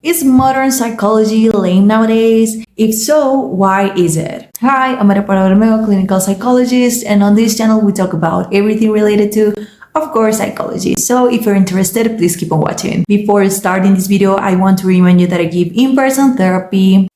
Is modern psychology lame nowadays? If so, why is it? Hi, I'm Maria Romeo, clinical psychologist, and on this channel we talk about everything related to, of course, psychology. So if you're interested, please keep on watching. Before starting this video, I want to remind you that I give in-person therapy.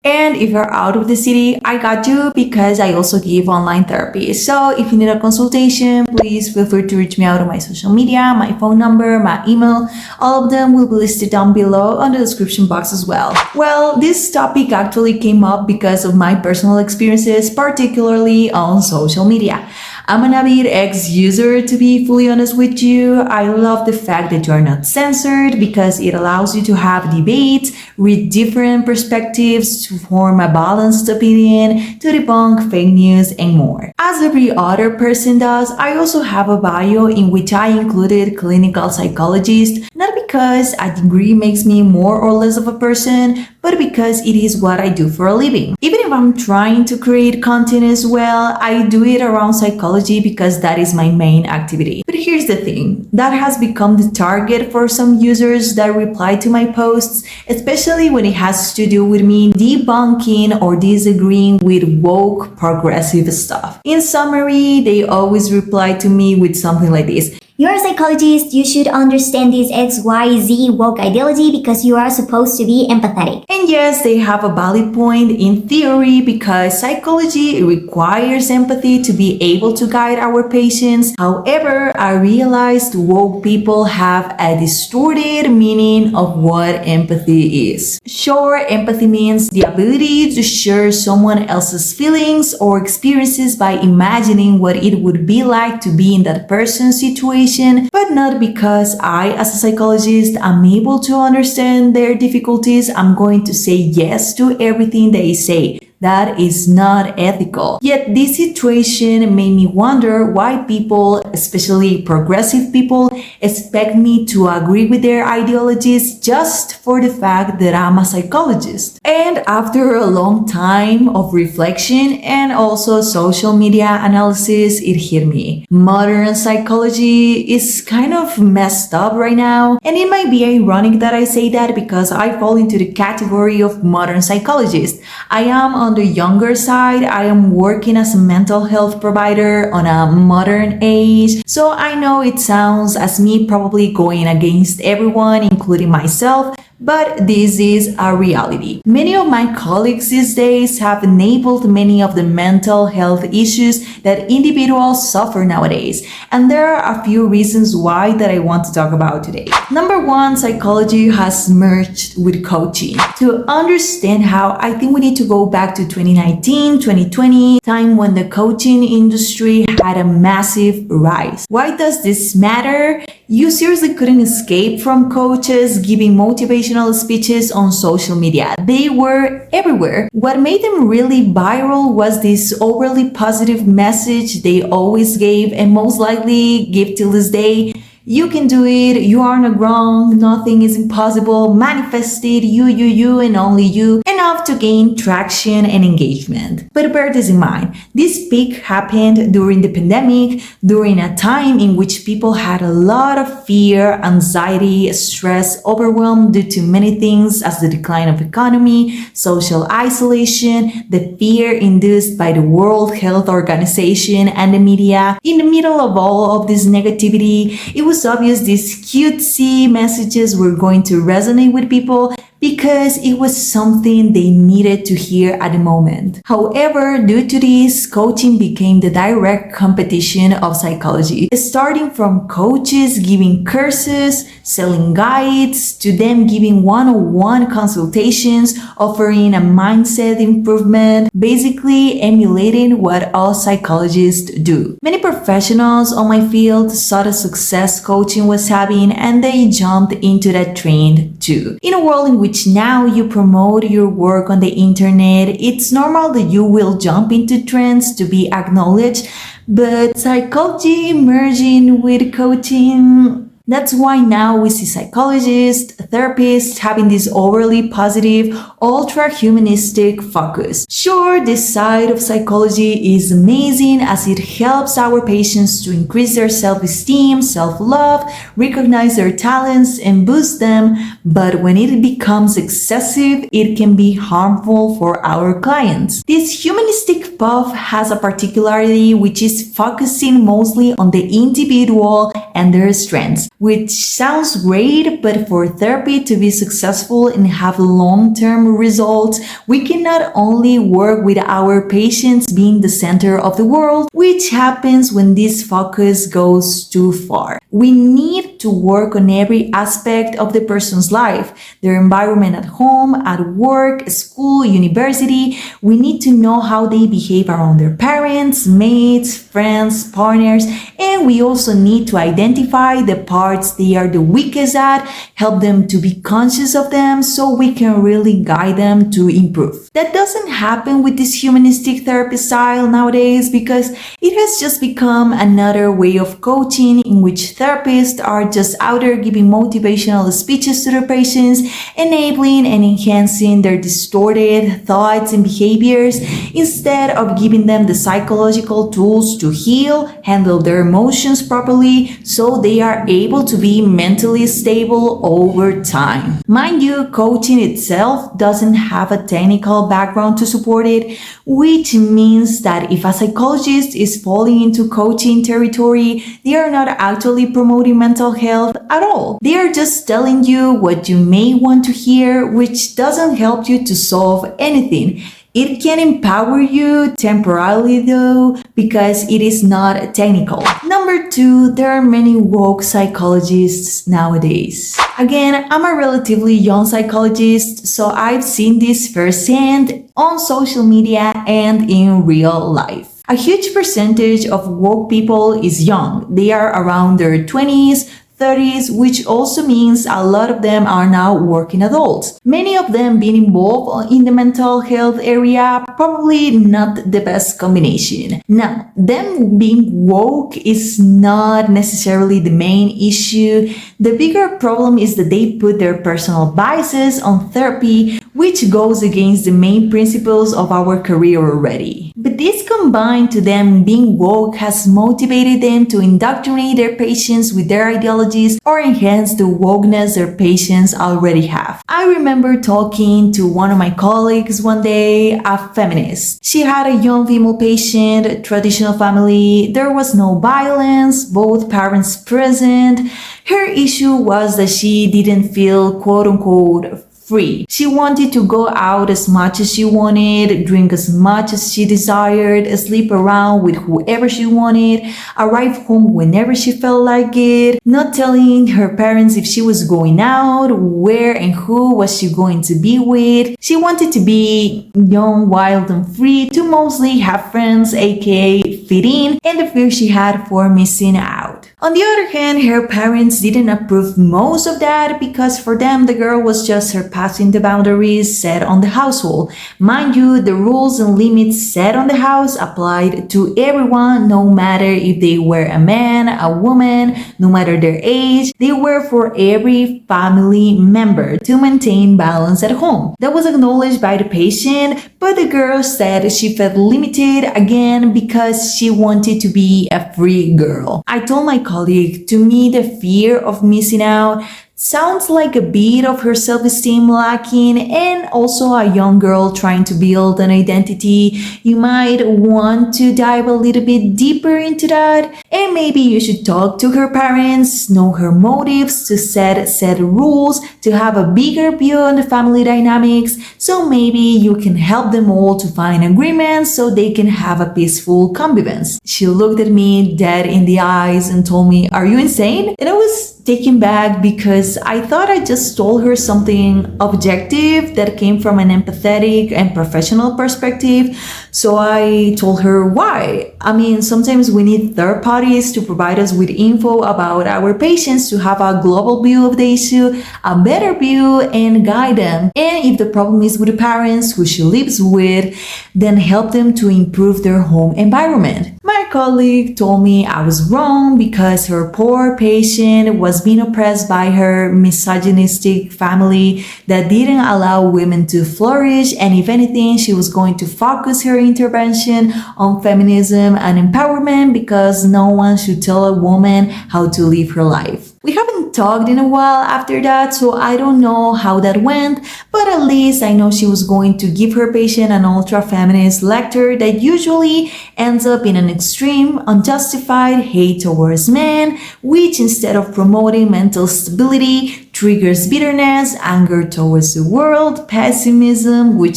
And if you're out of the city, I got you because I also give online therapy. So if you need a consultation, please feel free to reach me out on my social media, my phone number, my email. All of them will be listed down below on the description box as well. Well, this topic actually came up because of my personal experiences, particularly on social media. I'm an avid ex-user, to be fully honest with you. I love the fact that you are not censored because it allows you to have debates, read different perspectives, to form a balanced opinion, to debunk fake news, and more. As every other person does, I also have a bio in which I included clinical psychologist, not because a degree makes me more or less of a person, but because it is what I do for a living. Even if I'm trying to create content as well, I do it around psychology because that is my main activity. But here's the thing, that has become the target for some users that reply to my posts, especially when it has to do with me debunking or disagreeing with woke progressive stuff. In summary, they always reply to me with something like this. You're a psychologist, you should understand this XYZ woke ideology because you are supposed to be empathetic. And yes, they have a valid point in theory because psychology requires empathy to be able to guide our patients. However, I realized woke people have a distorted meaning of what empathy is. Sure, empathy means the ability to share someone else's feelings or experiences by imagining what it would be like to be in that person's situation, but not because I, as a psychologist, am able to understand their difficulties. I'm going to say yes to everything they say. That is not ethical. Yet this situation made me wonder why people, especially progressive people, expect me to agree with their ideologies just for the fact that I'm a psychologist. And after a long time of reflection and also social media analysis, it hit me. Modern psychology is kind of messed up right now. And it might be ironic that I say that because I fall into the category of modern psychologist. I am on the younger side. I am working as a mental health provider on a modern age. So I know it sounds as me probably going against everyone, including myself, but this is a reality. Many of my colleagues these days have enabled many of the mental health issues that individuals suffer nowadays. And there are a few reasons why that I want to talk about today. Number one, psychology has merged with coaching. To understand how, I think we need to go back to 2019, 2020, time when the coaching industry had a massive rise. Why does this matter? You seriously couldn't escape from coaches giving motivational speeches on social media. They were everywhere. What made them really viral was this overly positive message they always gave and most likely give till this day. You can do it, you are not wrong, nothing is impossible, manifest it, you, and only you, enough to gain traction and engagement. But bear this in mind, this peak happened during the pandemic, during a time in which people had a lot of fear, anxiety, stress, overwhelm due to many things as the decline of economy, social isolation, the fear induced by the World Health Organization and the media. In the middle of all of this negativity, it was obvious these cutesy messages were going to resonate with people because it was something they needed to hear at the moment. However, due to this, coaching became the direct competition of psychology, starting from coaches giving courses, selling guides, to them giving one-on-one consultations, offering a mindset improvement, basically emulating what all psychologists do. Many professionals on my field saw the success coaching was having and they jumped into that trend too. In a world in which now you promote your work on the internet, it's normal that you will jump into trends to be acknowledged, but psychology merging with coaching, That's why now we see psychologists, therapists having this overly positive, ultra-humanistic focus. Sure, this side of psychology is amazing as it helps our patients to increase their self-esteem, self-love, recognize their talents, and boost them, but when it becomes excessive, it can be harmful for our clients. This humanistic path has a particularity which is focusing mostly on the individual and their strengths, which sounds great, but for therapy to be successful and have long-term results, we can not only work with our patients being the center of the world, which happens when this focus goes too far. We need to work on every aspect of the person's life, their environment at home, at work, school, university. We need to know how they behave around their parents, mates, friends, partners, and we also need to identify the parts they are the weakest at, help them to be conscious of them so we can really guide them to improve. That doesn't happen with this humanistic therapy style nowadays because it has just become another way of coaching in which therapists are just out there giving motivational speeches to their patients, enabling and enhancing their distorted thoughts and behaviors instead of giving them the psychological tools to heal, handle their emotions properly so they are able to be mentally stable over time. Mind you, coaching itself doesn't have a technical background to support it, which means that if a psychologist is falling into coaching territory, they are not actually promoting mental health at all. They are just telling you what you may want to hear, which doesn't help you to solve anything. It can empower you temporarily though, because it is not technical. Number 2, there are many woke psychologists nowadays. Again, I'm a relatively young psychologist, so I've seen this firsthand on social media and in real life. A huge percentage of woke people is young. They are around their 20s, 30s, which also means a lot of them are now working adults. Many of them being involved in the mental health area, probably not the best combination. Now, them being woke is not necessarily the main issue. The bigger problem is that they put their personal biases on therapy, which goes against the main principles of our career already. But this combined to them being woke has motivated them to indoctrinate their patients with their ideologies or enhance the wokeness their patients already have. I remember talking to one of my colleagues one day, a feminist. She had a young female patient, traditional family, there was no violence, both parents present. Her issue was that she didn't feel quote-unquote free. She wanted to go out as much as she wanted, drink as much as she desired, sleep around with whoever she wanted, arrive home whenever she felt like it, not telling her parents if she was going out, where and who was she going to be with. She wanted to be young, wild, and free, to mostly have friends, aka fit in, and the fear she had for missing out. On the other hand, her parents didn't approve most of that because for them the girl was just her passing the boundaries set on the household. Mind you, the rules and limits set on the house applied to everyone, no matter if they were a man, a woman, no matter their age. They were for every family member to maintain balance at home. That was acknowledged by the patient, but the girl said she felt limited again because she wanted to be a free girl. I told my colleague, to me, the fear of missing out sounds like a bit of her self-esteem lacking and also a young girl trying to build an identity. You might want to dive a little bit deeper into that, and maybe you should talk to her parents, know her motives, to set rules, to have a bigger view on the family dynamics, so maybe you can help them all to find agreements so they can have a peaceful convivence. She looked at me dead in the eyes and told me, "Are you insane?" And I was taken back because I thought I just told her something objective that came from an empathetic and professional perspective. So I told her why. I mean, sometimes we need third parties to provide us with info about our patients to have a global view of the issue, a better view, and guide them. And if the problem is with the parents who she lives with, then help them to improve their home environment. My colleague told me I was wrong because her poor patient was being oppressed by her misogynistic family that didn't allow women to flourish, and if anything, she was going to focus her intervention on feminism and empowerment because no one should tell a woman how to live her life. We haven't talked in a while after that, so I don't know how that went, but at least I know she was going to give her patient an ultra-feminist lecture that usually ends up in an extreme, unjustified hate towards men, which instead of promoting mental stability, triggers bitterness, anger towards the world, pessimism, which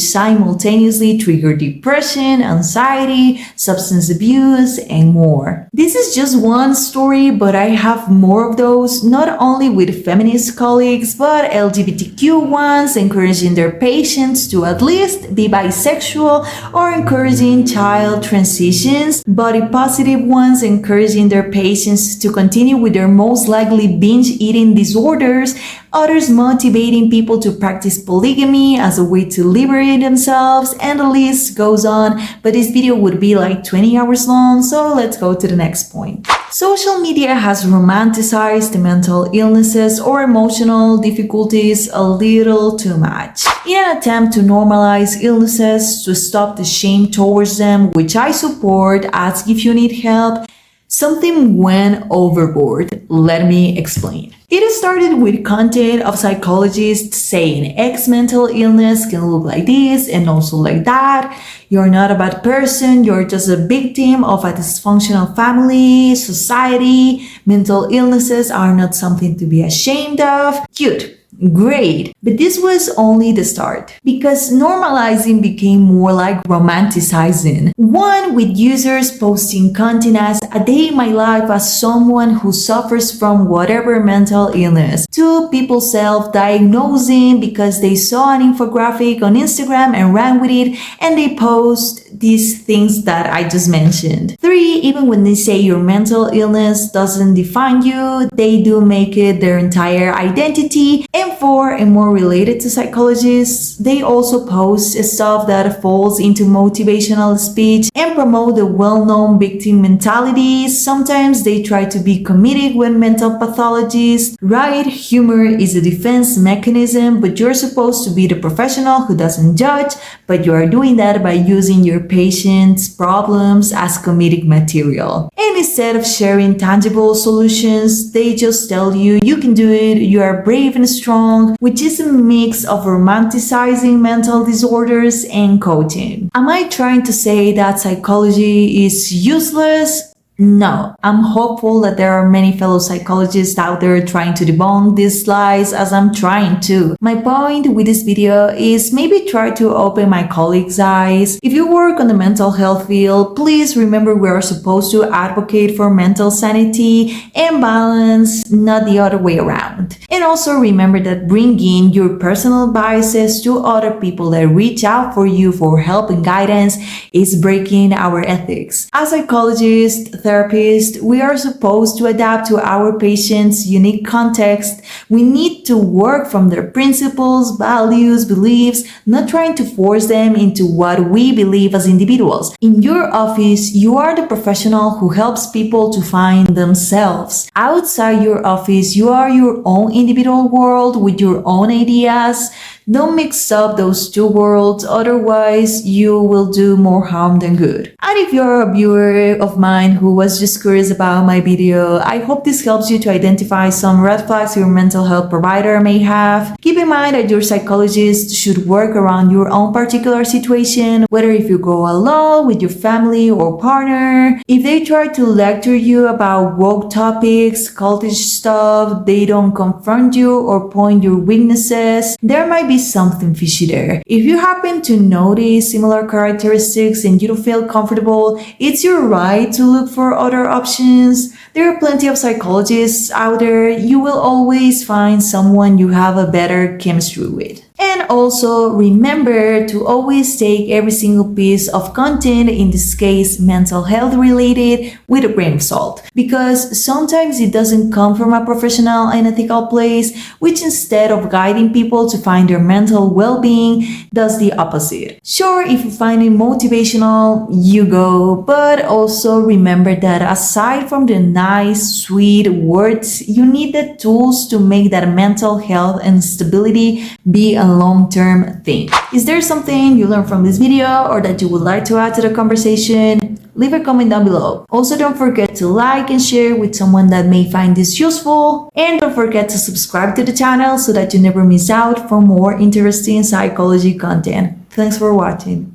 simultaneously trigger depression, anxiety, substance abuse, and more. This is just one story, but I have more of those, not only with feminist colleagues, but LGBTQ ones encouraging their patients to at least be bisexual or encouraging child transitions, body positive ones encouraging their patients to continue with their most likely binge eating disorders, others motivating people to practice polygamy as a way to liberate themselves, and the list goes on, but this video would be like 20 hours long, so let's go to the next point. Social media has romanticized mental illnesses or emotional difficulties a little too much. In an attempt to normalize illnesses, to stop the shame towards them, which I support, ask if you need help, something went overboard. Let me explain. It started with content of psychologists saying X mental illness can look like this and also like that. You're not a bad person, you're just a victim of a dysfunctional family, society. Mental illnesses are not something to be ashamed of. Cute. Great, but this was only the start because normalizing became more like romanticizing. One, with users posting content as a day in my life as someone who suffers from whatever mental illness. Two, people self-diagnosing because they saw an infographic on Instagram and ran with it and they post these things that I just mentioned. Three, even when they say your mental illness doesn't define you, they do make it their entire identity. And four, and more related to psychologists, they also post stuff that falls into motivational speech and promote the well-known victim mentality. Sometimes they try to be comedic with mental pathologies. Right, humor is a defense mechanism, but you're supposed to be the professional who doesn't judge, but you are doing that by using your patient's problems as comedic material. And instead of sharing tangible solutions, they just tell you you can do it, you are brave and strong, which is a mix of romanticizing mental disorders and coaching. Am I trying to say that psychology is useless? No, I'm hopeful that there are many fellow psychologists out there trying to debunk these lies as I'm trying to. My point with this video is maybe try to open my colleagues' eyes. If you work on the mental health field, please remember we are supposed to advocate for mental sanity and balance, not the other way around. And also remember that bringing your personal biases to other people that reach out for you for help and guidance is breaking our ethics. As psychologists, therapists, we are supposed to adapt to our patients' unique context. We need to work from their principles, values, beliefs, not trying to force them into what we believe as individuals. In your office, you are the professional who helps people to find themselves. Outside your office, you are your own individual world with your own ideas. Don't mix up those two worlds, otherwise you will do more harm than good. And if you're a viewer of mine who was just curious about my video, I hope this helps you to identify some red flags your mental health provider may have. Keep in mind that your psychologist should work around your own particular situation, whether if you go alone, with your family or partner. If they try to lecture you about woke topics, cultish stuff, they don't confront you or point your weaknesses, there might be something fishy there. If you happen to notice similar characteristics and you don't feel comfortable, it's your right to look for other options. There are plenty of psychologists out there. You will always find someone you have a better chemistry with. And also remember to always take every single piece of content, in this case mental health related, with a grain of salt, because sometimes it doesn't come from a professional and ethical place, which instead of guiding people to find their mental well-being does the opposite. Sure, if you find it motivational, you go, but also remember that aside from the nice sweet words, you need the tools to make that mental health and stability be a long-term thing. Is there something you learned from this video or that you would like to add to the conversation? Leave a comment down below. Also, don't forget to like and share with someone that may find this useful. And don't forget to subscribe to the channel so that you never miss out for more interesting psychology content. Thanks for watching.